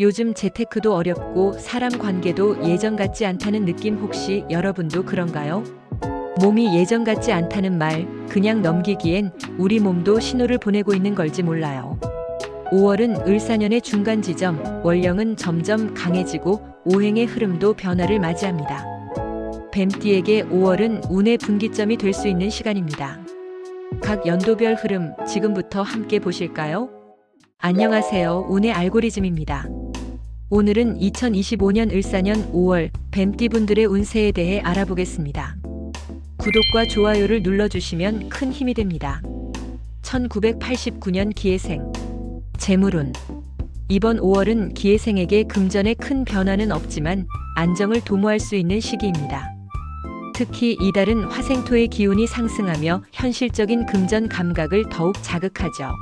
요즘 재테크도 어렵고 사람 관계도 예전 같지 않다는 느낌 혹시 여러분도 그런가요? 몸이 예전 같지 않다는 말 그냥 넘기기엔 우리 몸도 신호를 보내고 있는 걸지 몰라요. 5월은 을사년의 중간 지점, 월령은 점점 강해지고 오행의 흐름도 변화를 맞이합니다. 뱀띠에게 5월은 운의 분기점이 될 수 있는 시간입니다. 각 연도별 흐름 지금부터 함께 보실까요? 안녕하세요. 운의 알고리즘입니다. 오늘은 2025년 을사년 5월 뱀띠분들의 운세에 대해 알아보겠습니다. 구독과 좋아요를 눌러주시면 큰 힘이 됩니다. 1989년 기해생 재물운 이번 5월은 기해생에게 금전에 큰 변화는 없지만 안정을 도모할 수 있는 시기입니다. 특히 이달은 화생토의 기운이 상승하며 현실적인 금전 감각을 더욱 자극하죠.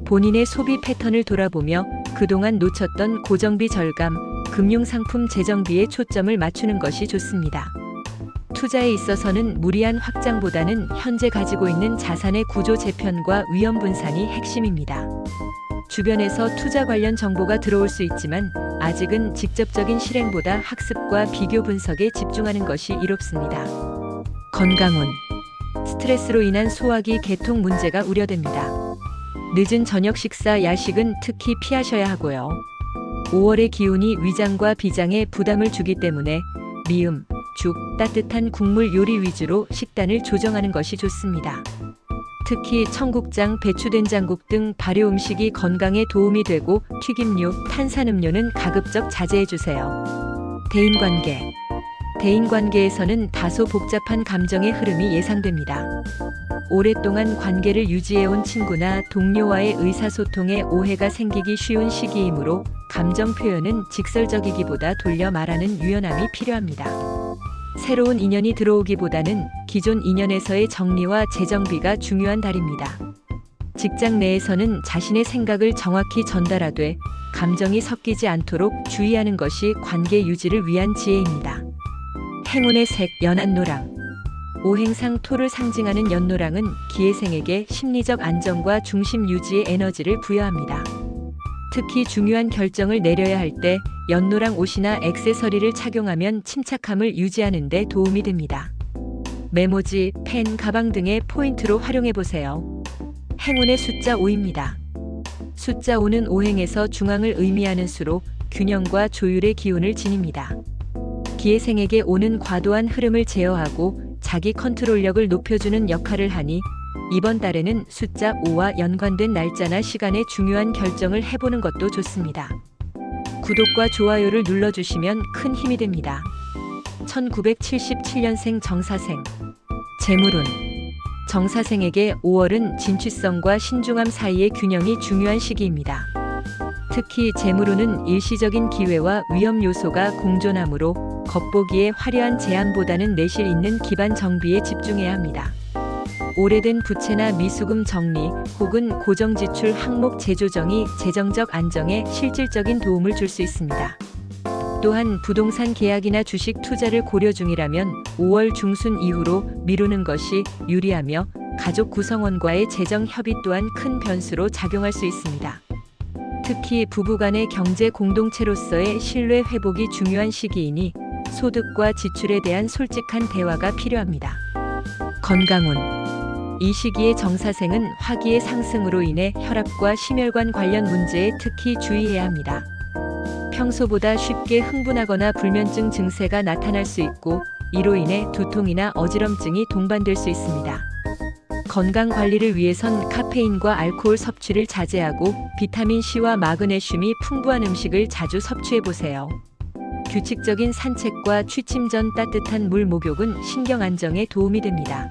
본인의 소비 패턴을 돌아보며 그동안 놓쳤던 고정비 절감, 금융상품 재정비에 초점을 맞추는 것이 좋습니다. 투자에 있어서는 무리한 확장보다는 현재 가지고 있는 자산의 구조 재편과 위험 분산이 핵심입니다. 주변에서 투자 관련 정보가 들어올 수 있지만 아직은 직접적인 실행보다 학습과 비교 분석에 집중하는 것이 이롭습니다. 건강운 스트레스로 인한 소화기 개통 문제가 우려됩니다. 늦은 저녁 식사, 야식은 특히 피하셔야 하고요. 5월의 기운이 위장과 비장에 부담을 주기 때문에 미음, 죽, 따뜻한 국물 요리 위주로 식단을 조정하는 것이 좋습니다. 특히 청국장, 배추된장국 등 발효 음식이 건강에 도움이 되고 튀김류, 탄산음료는 가급적 자제해주세요. 대인관계에서는 다소 복잡한 감정의 흐름이 예상됩니다. 오랫동안 관계를 유지해온 친구나 동료와의 의사소통에 오해가 생기기 쉬운 시기이므로 감정 표현은 직설적이기보다 돌려 말하는 유연함이 필요합니다. 새로운 인연이 들어오기보다는 기존 인연에서의 정리와 재정비가 중요한 달입니다. 직장 내에서는 자신의 생각을 정확히 전달하되 감정이 섞이지 않도록 주의하는 것이 관계 유지를 위한 지혜입니다. 행운의 색 연안노랑 오행상 토를 상징하는 연노랑은 기해생에게 심리적 안정과 중심 유지의 에너지를 부여합니다. 특히 중요한 결정을 내려야 할 때 연노랑 옷이나 액세서리를 착용하면 침착함을 유지하는 데 도움이 됩니다. 메모지, 펜, 가방 등의 포인트로 활용해보세요. 행운의 숫자 5입니다. 숫자 5는 오행에서 중앙을 의미하는 수로 균형과 조율의 기운을 지닙니다. 기해생에게 5는 과도한 흐름을 제어하고 자기 컨트롤력을 높여주는 역할을 하니 이번 달에는 숫자 5와 연관된 날짜나 시간에 중요한 결정을 해보는 것도 좋습니다. 구독과 좋아요를 눌러주시면 큰 힘이 됩니다. 1977년생 정사생 재물운 정사생에게 5월은 진취성과 신중함 사이의 균형이 중요한 시기입니다. 특히 재물운은 일시적인 기회와 위험 요소가 공존하므로 겉보기에 화려한 제안보다는 내실 있는 기반 정비에 집중해야 합니다. 오래된 부채나 미수금 정리 혹은 고정지출 항목 재조정이 재정적 안정에 실질적인 도움을 줄 수 있습니다. 또한 부동산 계약이나 주식 투자를 고려 중이라면 5월 중순 이후로 미루는 것이 유리하며 가족 구성원과의 재정 협의 또한 큰 변수로 작용할 수 있습니다. 특히 부부간의 경제 공동체로서의 신뢰 회복이 중요한 시기이니 소득과 지출에 대한 솔직한 대화가 필요합니다. 건강운 이 시기의 정사생은 화기의 상승으로 인해 혈압과 심혈관 관련 문제에 특히 주의해야 합니다. 평소보다 쉽게 흥분하거나 불면증 증세가 나타날 수 있고 이로 인해 두통이나 어지럼증이 동반될 수 있습니다. 건강 관리를 위해선 카페인과 알코올 섭취를 자제하고 비타민C와 마그네슘이 풍부한 음식을 자주 섭취해보세요. 규칙적인 산책과 취침 전 따뜻한 물 목욕은 신경 안정에 도움이 됩니다.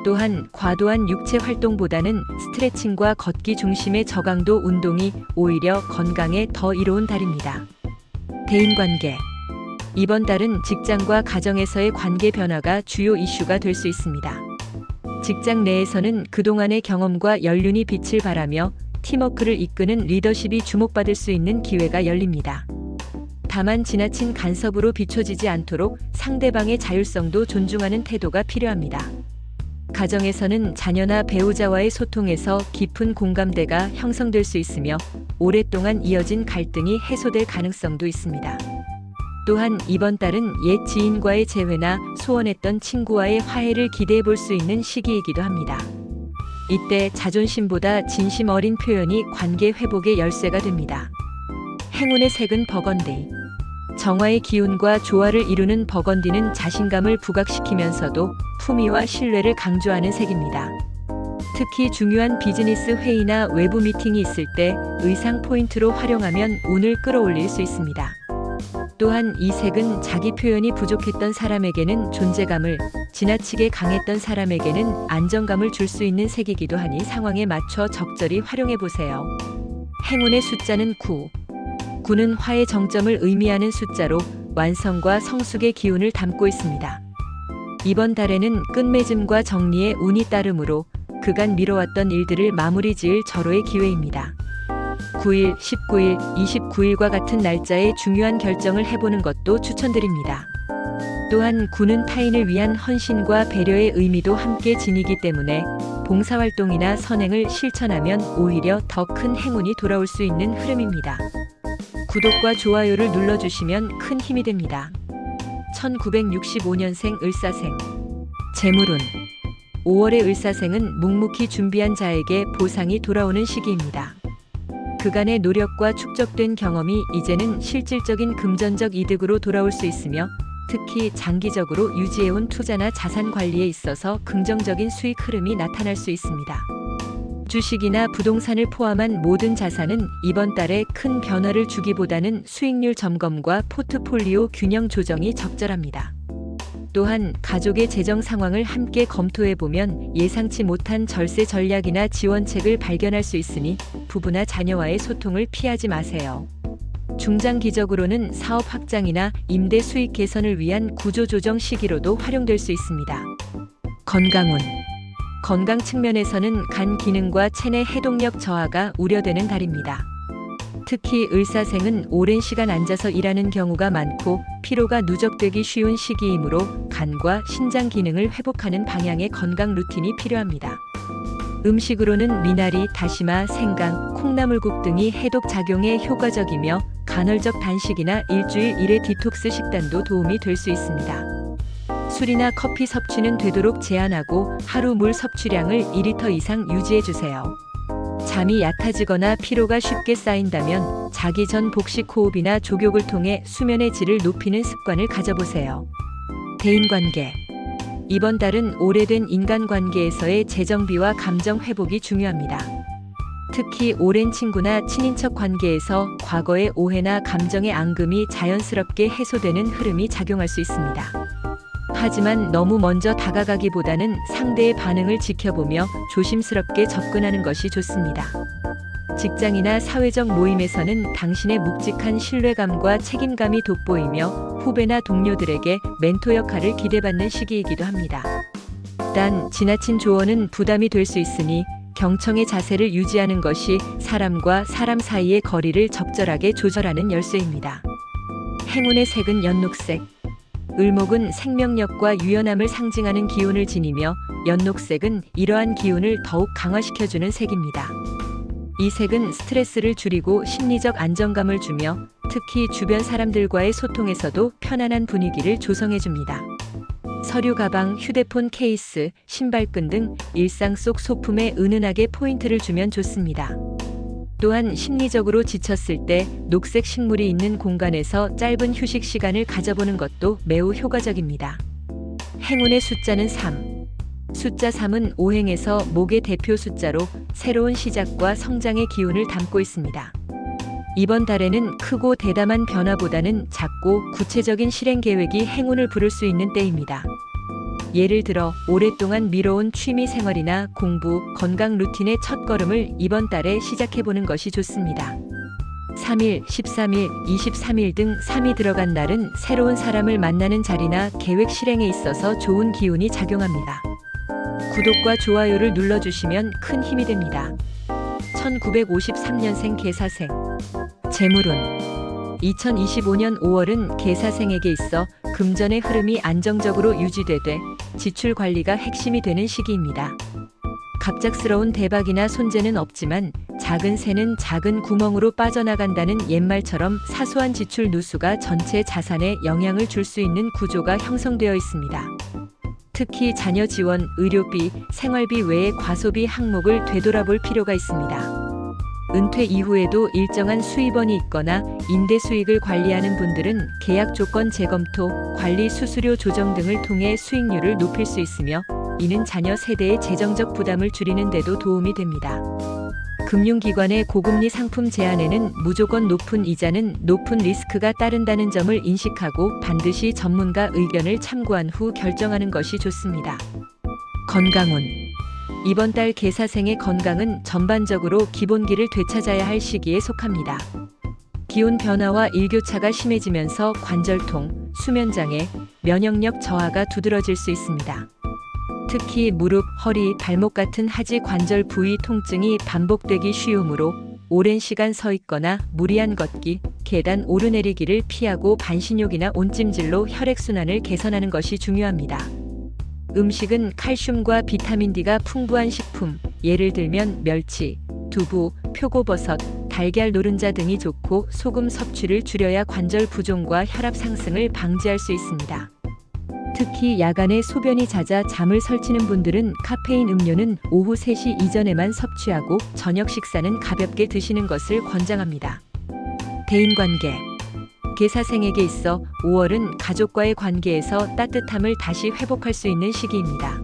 또한 과도한 육체 활동보다는 스트레칭과 걷기 중심의 저강도 운동이 오히려 건강에 더 이로운 달입니다. 대인관계 이번 달은 직장과 가정에서의 관계 변화가 주요 이슈가 될 수 있습니다. 직장 내에서는 그동안의 경험과 연륜이 빛을 발하며 팀워크를 이끄는 리더십이 주목받을 수 있는 기회가 열립니다. 다만 지나친 간섭으로 비춰지지 않도록 상대방의 자율성도 존중하는 태도가 필요합니다. 가정에서는 자녀나 배우자와의 소통에서 깊은 공감대가 형성될 수 있으며 오랫동안 이어진 갈등이 해소될 가능성도 있습니다. 또한 이번 달은 옛 지인과의 재회나 소원했던 친구와의 화해를 기대해 볼 수 있는 시기이기도 합니다. 이때 자존심보다 진심 어린 표현이 관계 회복의 열쇠가 됩니다. 행운의 색은 버건디. 정화의 기운과 조화를 이루는 버건디는 자신감을 부각시키면서도 품위와 신뢰를 강조하는 색입니다. 특히 중요한 비즈니스 회의나 외부 미팅이 있을 때 의상 포인트로 활용하면 운을 끌어올릴 수 있습니다. 또한 이 색은 자기 표현이 부족했던 사람에게는 존재감을, 지나치게 강했던 사람에게는 안정감을 줄 수 있는 색이기도 하니 상황에 맞춰 적절히 활용해 보세요. 행운의 숫자는 9. 9는 화의 정점을 의미하는 숫자로 완성과 성숙의 기운을 담고 있습니다. 이번 달에는 끝맺음과 정리의 운이 따르므로 그간 미뤄왔던 일들을 마무리 지을 절호의 기회입니다. 9일, 19일, 29일과 같은 날짜에 중요한 결정을 해보는 것도 추천드립니다. 또한 9는 타인을 위한 헌신과 배려의 의미도 함께 지니기 때문에 봉사활동이나 선행을 실천하면 오히려 더 큰 행운이 돌아올 수 있는 흐름입니다. 구독과 좋아요를 눌러주시면 큰 힘이 됩니다. 1965년생 을사생. 재물운. 5월의 을사생은 묵묵히 준비한 자에게 보상이 돌아오는 시기입니다. 그간의 노력과 축적된 경험이 이제는 실질적인 금전적 이득으로 돌아올 수 있으며 특히 장기적으로 유지해온 투자나 자산 관리에 있어서 긍정적인 수익 흐름이 나타날 수 있습니다. 주식이나 부동산을 포함한 모든 자산은 이번 달에 큰 변화를 주기보다는 수익률 점검과 포트폴리오 균형 조정이 적절합니다. 또한 가족의 재정 상황을 함께 검토해보면 예상치 못한 절세 전략이나 지원책을 발견할 수 있으니 부부나 자녀와의 소통을 피하지 마세요. 중장기적으로는 사업 확장이나 임대 수익 개선을 위한 구조 조정 시기로도 활용될 수 있습니다. 건강운. 건강 측면에서는 간 기능과 체내 해독력 저하가 우려되는 달입니다. 특히 을사생은 오랜 시간 앉아서 일하는 경우가 많고 피로가 누적되기 쉬운 시기이므로 간과 신장 기능을 회복하는 방향의 건강 루틴이 필요합니다. 음식으로는 미나리, 다시마, 생강, 콩나물국 등이 해독 작용에 효과적이며 간헐적 단식이나 일주일 1회 디톡스 식단도 도움이 될 수 있습니다. 술이나 커피 섭취는 되도록 제한하고 하루 물 섭취량을 2리터 이상 유지해주세요. 잠이 얕아지거나 피로가 쉽게 쌓인다면 자기 전 복식 호흡이나 족욕을 통해 수면의 질을 높이는 습관을 가져보세요. 대인관계. 이번 달은 오래된 인간관계에서의 재정비와 감정 회복이 중요합니다. 특히 오랜 친구나 친인척 관계에서 과거의 오해나 감정의 앙금이 자연스럽게 해소되는 흐름이 작용할 수 있습니다. 하지만 너무 먼저 다가가기보다는 상대의 반응을 지켜보며 조심스럽게 접근하는 것이 좋습니다. 직장이나 사회적 모임에서는 당신의 묵직한 신뢰감과 책임감이 돋보이며 후배나 동료들에게 멘토 역할을 기대받는 시기이기도 합니다. 단, 지나친 조언은 부담이 될 수 있으니 경청의 자세를 유지하는 것이 사람과 사람 사이의 거리를 적절하게 조절하는 열쇠입니다. 행운의 색은 연녹색. 을목은 생명력과 유연함을 상징하는 기운을 지니며 연녹색은 이러한 기운을 더욱 강화시켜주는 색입니다. 이 색은 스트레스를 줄이고 심리적 안정감을 주며 특히 주변 사람들과의 소통에서도 편안한 분위기를 조성해줍니다. 서류 가방, 휴대폰 케이스, 신발끈 등 일상 속 소품에 은은하게 포인트를 주면 좋습니다. 또한 심리적으로 지쳤을 때 녹색 식물이 있는 공간에서 짧은 휴식 시간을 가져보는 것도 매우 효과적입니다. 행운의 숫자는 3. 숫자 3은 오행에서 목의 대표 숫자로 새로운 시작과 성장의 기운을 담고 있습니다. 이번 달에는 크고 대담한 변화보다는 작고 구체적인 실행 계획이 행운을 부를 수 있는 때입니다. 예를 들어 오랫동안 미뤄온 취미 생활이나 공부, 건강 루틴의 첫걸음을 이번 달에 시작해보는 것이 좋습니다. 3일, 13일, 23일 등 3이 들어간 날은 새로운 사람을 만나는 자리나 계획 실행에 있어서 좋은 기운이 작용합니다. 구독과 좋아요를 눌러주시면 큰 힘이 됩니다. 1953년생 개사생. 재물운. 2025년 5월은 개사생에게 있어 금전의 흐름이 안정적으로 유지되되 지출 관리가 핵심이 되는 시기입니다. 갑작스러운 대박이나 손재는 없지만 작은 새는 작은 구멍으로 빠져나간다는 옛말처럼 사소한 지출 누수가 전체 자산에 영향을 줄 수 있는 구조가 형성되어 있습니다. 특히 자녀 지원, 의료비, 생활비 외의 과소비 항목을 되돌아볼 필요가 있습니다. 은퇴 이후에도 일정한 수입원이 있거나 임대 수익을 관리하는 분들은 계약 조건 재검토, 관리 수수료 조정 등을 통해 수익률을 높일 수 있으며 이는 자녀 세대의 재정적 부담을 줄이는 데도 도움이 됩니다. 금융기관의 고금리 상품 제안에는 무조건 높은 이자는 높은 리스크가 따른다는 점을 인식하고 반드시 전문가 의견을 참고한 후 결정하는 것이 좋습니다. 건강운. 이번 달 계사생의 건강은 전반적으로 기본기를 되찾아야 할 시기에 속합니다. 기온 변화와 일교차가 심해지면서 관절통, 수면장애, 면역력 저하가 두드러질 수 있습니다. 특히 무릎, 허리, 발목 같은 하지 관절 부위 통증이 반복되기 쉬우므로 오랜 시간 서 있거나 무리한 걷기, 계단 오르내리기를 피하고 반신욕이나 온찜질로 혈액순환을 개선하는 것이 중요합니다. 음식은 칼슘과 비타민 D가 풍부한 식품, 예를 들면 멸치, 두부, 표고버섯, 달걀 노른자 등이 좋고 소금 섭취를 줄여야 관절 부종과 혈압 상승을 방지할 수 있습니다. 특히 야간에 소변이 잦아 잠을 설치는 분들은 카페인 음료는 오후 3시 이전에만 섭취하고 저녁 식사는 가볍게 드시는 것을 권장합니다. 대인관계. 계사생에게 있어 5월은 가족과의 관계에서 따뜻함을 다시 회복할 수 있는 시기입니다.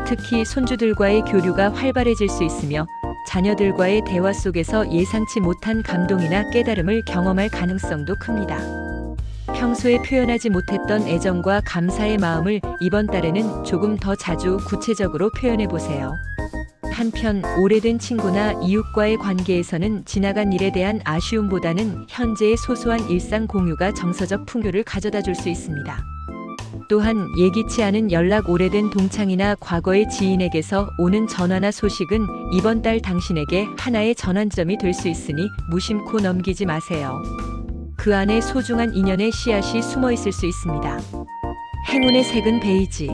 특히 손주들과의 교류가 활발해질 수 있으며 자녀들과의 대화 속에서 예상치 못한 감동이나 깨달음을 경험할 가능성도 큽니다. 평소에 표현하지 못했던 애정과 감사의 마음을 이번 달에는 조금 더 자주 구체적으로 표현해 보세요. 한편 오래된 친구나 이웃과의 관계에서는 지나간 일에 대한 아쉬움보다는 현재의 소소한 일상 공유가 정서적 풍요를 가져다 줄 수 있습니다. 또한 예기치 않은 연락, 오래된 동창이나 과거의 지인에게서 오는 전화나 소식은 이번 달 당신에게 하나의 전환점이 될 수 있으니 무심코 넘기지 마세요. 그 안에 소중한 인연의 씨앗이 숨어 있을 수 있습니다. 행운의 색은 베이지.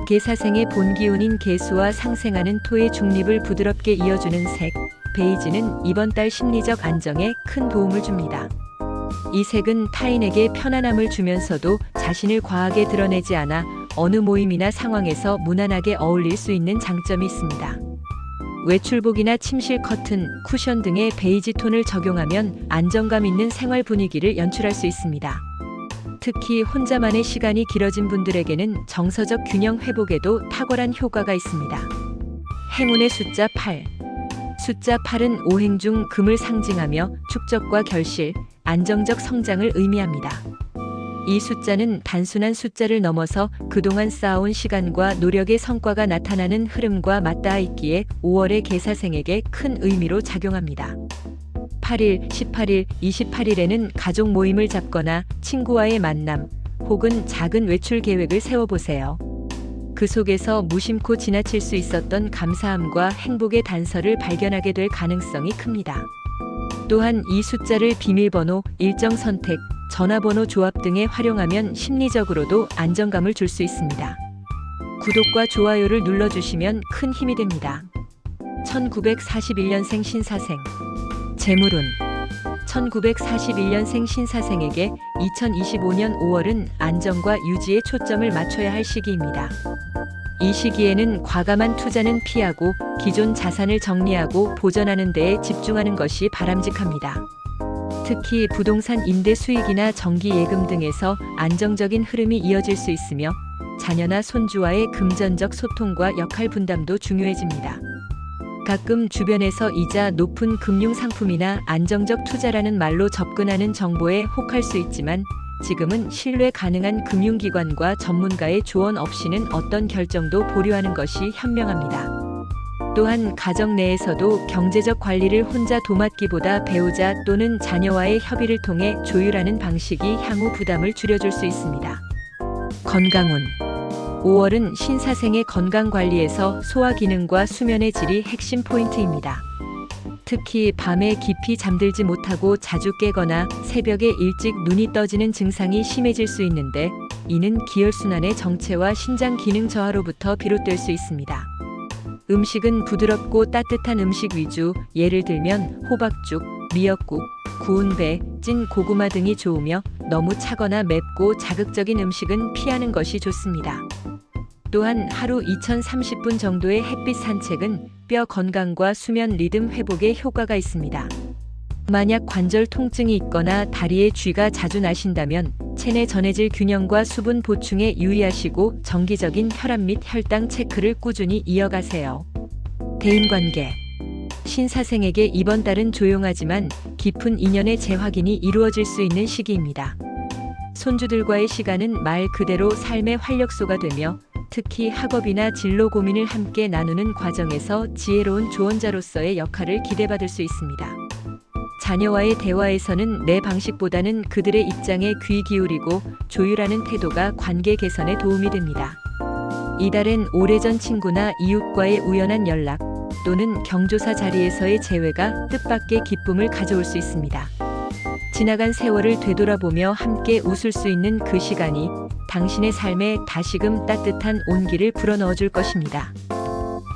계사생의 본기운인 계수와 상생하는 토의 중립을 부드럽게 이어주는 색, 베이지는 이번 달 심리적 안정에 큰 도움을 줍니다. 이 색은 타인에게 편안함을 주면서도 자신을 과하게 드러내지 않아 어느 모임이나 상황에서 무난하게 어울릴 수 있는 장점이 있습니다. 외출복이나 침실 커튼, 쿠션 등의 베이지 톤을 적용하면 안정감 있는 생활 분위기를 연출할 수 있습니다. 특히 혼자만의 시간이 길어진 분들에게는 정서적 균형 회복에도 탁월한 효과가 있습니다. 행운의 숫자 8. 숫자 8은 오행 중 금을 상징하며 축적과 결실, 안정적 성장을 의미합니다. 이 숫자는 단순한 숫자를 넘어서 그동안 쌓아온 시간과 노력의 성과가 나타나는 흐름과 맞닿아 있기에 5월의 계사생에게 큰 의미로 작용합니다. 8일, 18일, 28일에는 가족 모임을 잡거나 친구와의 만남 혹은 작은 외출 계획을 세워보세요. 그 속에서 무심코 지나칠 수 있었던 감사함과 행복의 단서를 발견하게 될 가능성이 큽니다. 또한 이 숫자를 비밀번호, 일정 선택, 전화번호 조합 등에 활용하면 심리적으로도 안정감을 줄 수 있습니다. 구독과 좋아요를 눌러주시면 큰 힘이 됩니다. 1941년생 신사생. 재물운. 1941년생 신사생에게 2025년 5월은 안정과 유지에 초점을 맞춰야 할 시기입니다. 이 시기에는 과감한 투자는 피하고 기존 자산을 정리하고 보전하는 데에 집중하는 것이 바람직합니다. 특히 부동산 임대 수익이나 정기 예금 등에서 안정적인 흐름이 이어질 수 있으며 자녀나 손주와의 금전적 소통과 역할 분담도 중요해집니다. 가끔 주변에서 이자 높은 금융 상품이나 안정적 투자라는 말로 접근하는 정보에 혹할 수 있지만 지금은 신뢰 가능한 금융기관과 전문가의 조언 없이는 어떤 결정도 보류하는 것이 현명합니다. 또한 가정 내에서도 경제적 관리를 혼자 도맡기보다 배우자 또는 자녀와의 협의를 통해 조율하는 방식이 향후 부담을 줄여줄 수 있습니다. 건강운. 5월은 신사생의 건강 관리에서 소화 기능과 수면의 질이 핵심 포인트입니다. 특히 밤에 깊이 잠들지 못하고 자주 깨거나 새벽에 일찍 눈이 떠지는 증상이 심해질 수 있는데, 이는 기혈순환의 정체와 신장 기능 저하로부터 비롯될 수 있습니다. 음식은 부드럽고 따뜻한 음식 위주, 예를 들면 호박죽, 미역국, 구운 배, 찐 고구마 등이 좋으며, 너무 차거나 맵고 자극적인 음식은 피하는 것이 좋습니다. 또한 하루 2030분 정도의 햇빛 산책은 뼈 건강과 수면 리듬 회복에 효과가 있습니다. 만약 관절 통증이 있거나 다리에 쥐가 자주 나신다면 체내 전해질 균형과 수분 보충에 유의하시고 정기적인 혈압 및 혈당 체크를 꾸준히 이어가세요. 대인관계. 신사생에게 이번 달은 조용하지만 깊은 인연의 재확인이 이루어질 수 있는 시기입니다. 손주들과의 시간은 말 그대로 삶의 활력소가 되며, 특히 학업이나 진로 고민을 함께 나누는 과정에서 지혜로운 조언자로서의 역할을 기대받을 수 있습니다. 자녀와의 대화에서는 내 방식보다는 그들의 입장에 귀 기울이고 조율하는 태도가 관계 개선에 도움이 됩니다. 이달엔 오래전 친구나 이웃과의 우연한 연락 또는 경조사 자리에서의 재회가 뜻밖의 기쁨을 가져올 수 있습니다. 지나간 세월을 되돌아보며 함께 웃을 수 있는 그 시간이 당신의 삶에 다시금 따뜻한 온기를 불어넣어줄 것입니다.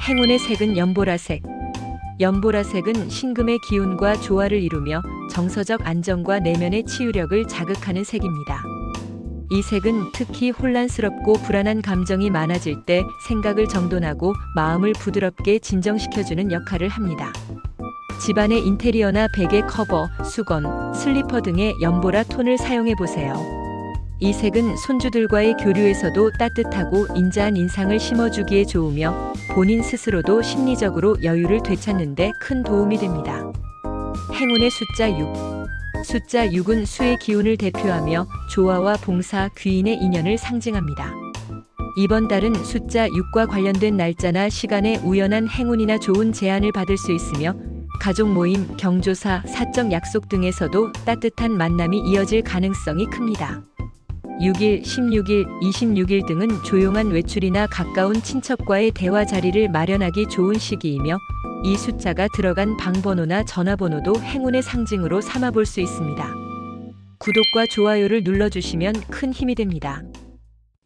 행운의 색은 연보라색. 연보라색은 신금의 기운과 조화를 이루며 정서적 안정과 내면의 치유력을 자극하는 색입니다. 이 색은 특히 혼란스럽고 불안한 감정이 많아질 때 생각을 정돈하고 마음을 부드럽게 진정시켜주는 역할을 합니다. 집안의 인테리어나 베개 커버, 수건, 슬리퍼 등의 연보라 톤을 사용해 보세요. 이 색은 손주들과의 교류에서도 따뜻하고 인자한 인상을 심어주기에 좋으며, 본인 스스로도 심리적으로 여유를 되찾는 데 큰 도움이 됩니다. 행운의 숫자 6. 숫자 6은 수의 기운을 대표하며 조화와 봉사, 귀인의 인연을 상징합니다. 이번 달은 숫자 6과 관련된 날짜나 시간에 우연한 행운이나 좋은 제안을 받을 수 있으며, 가족 모임, 경조사, 사적 약속 등에서도 따뜻한 만남이 이어질 가능성이 큽니다. 6일, 16일, 26일 등은 조용한 외출이나 가까운 친척과의 대화 자리를 마련하기 좋은 시기이며, 이 숫자가 들어간 방번호나 전화번호도 행운의 상징으로 삼아볼 수 있습니다. 구독과 좋아요를 눌러주시면 큰 힘이 됩니다.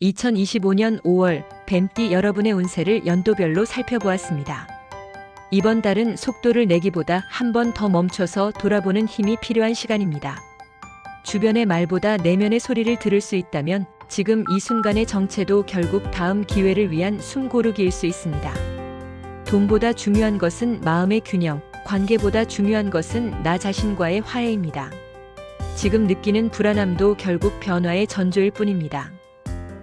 2025년 5월 뱀띠 여러분의 운세를 연도별로 살펴보았습니다. 이번 달은 속도를 내기보다 한 번 더 멈춰서 돌아보는 힘이 필요한 시간입니다. 주변의 말보다 내면의 소리를 들을 수 있다면 지금 이 순간의 정체도 결국 다음 기회를 위한 숨고르기일 수 있습니다. 돈보다 중요한 것은 마음의 균형, 관계보다 중요한 것은 나 자신과의 화해입니다. 지금 느끼는 불안함도 결국 변화의 전조일 뿐입니다.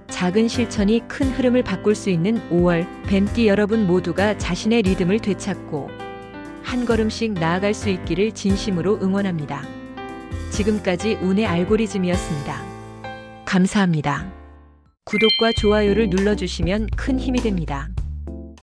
작은 실천이 큰 흐름을 바꿀 수 있는 5월, 뱀띠 여러분 모두가 자신의 리듬을 되찾고 한 걸음씩 나아갈 수 있기를 진심으로 응원합니다. 지금까지 운의 알고리즘이었습니다. 감사합니다. 구독과 좋아요를 눌러주시면 큰 힘이 됩니다.